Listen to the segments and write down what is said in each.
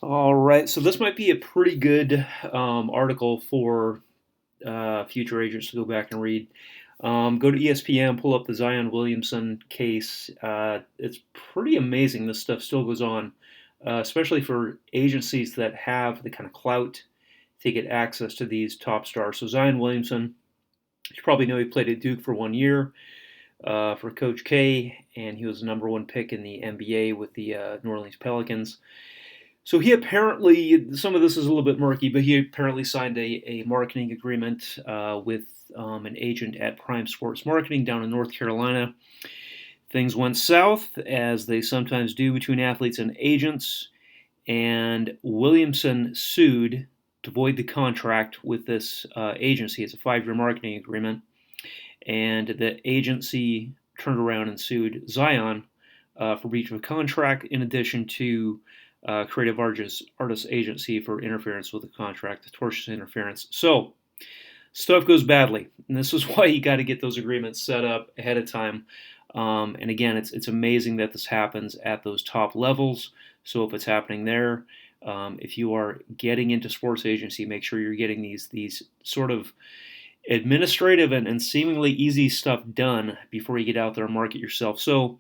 All right, so this might be a pretty good article for future agents to go back and read. Go to ESPN, pull up the Zion Williamson case. It's pretty amazing this stuff still goes on, especially for agencies that have the kind of clout to get access to these top stars. So Zion Williamson, you probably know he played at Duke for 1 year for Coach K, and he was the number one pick in the NBA with the New Orleans Pelicans. So he apparently, some of this is a little bit murky, but he apparently signed a marketing agreement with an agent at Prime Sports Marketing down in North Carolina. Things went south, as they sometimes do between athletes and agents, and Williamson sued to void the contract with this agency. It's a 5 year marketing agreement, and the agency turned around and sued Zion for breach of contract, in addition to Creative Artists Agency for interference with the contract, tortious interference. So stuff goes badly, and this is why you got to get those agreements set up ahead of time. And again, it's amazing that this happens at those top levels. So if it's happening there, if you are getting into sports agency, make sure you're getting these sort of administrative and seemingly easy stuff done before you get out there and market yourself. So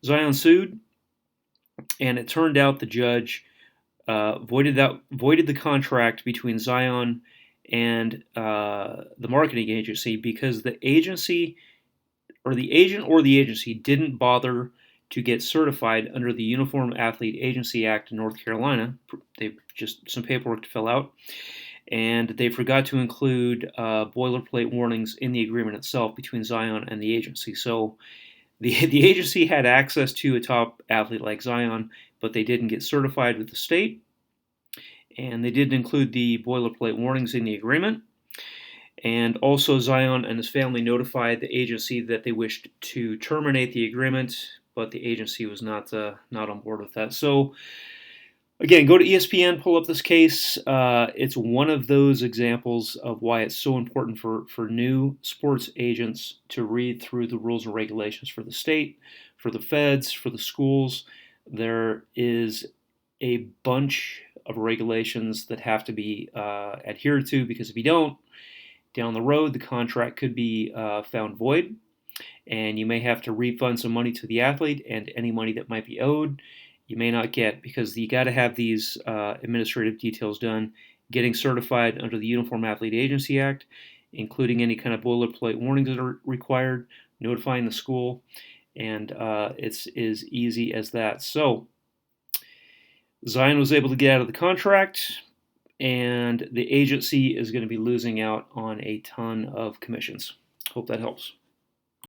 Zion sued, and it turned out the judge voided the contract between Zion and the marketing agency because the agency or the agent or the agency didn't bother to get certified under the Uniform Athlete Agency Act in North Carolina. They just some paperwork to fill out, and they forgot to include boilerplate warnings in the agreement itself between Zion and the agency. So the agency had access to a top athlete like Zion, but they didn't get certified with the state, and they didn't include the boilerplate warnings in the agreement. And also, Zion and his family notified the agency that they wished to terminate the agreement, but the agency was not on board with that. So, again, go to ESPN, pull up this case. It's one of those examples of why it's so important for new sports agents to read through the rules and regulations for the state, for the feds, for the schools. There is a bunch of regulations that have to be adhered to, because if you don't, down the road, the contract could be found void, and you may have to refund some money to the athlete, and any money that might be owed you may not get, because you got to have these administrative details done, getting certified under the Uniform Athlete Agency Act, including any kind of boilerplate warnings that are required, notifying the school, and it's as easy as that. So Zion was able to get out of the contract, and the agency is going to be losing out on a ton of commissions. Hope that helps.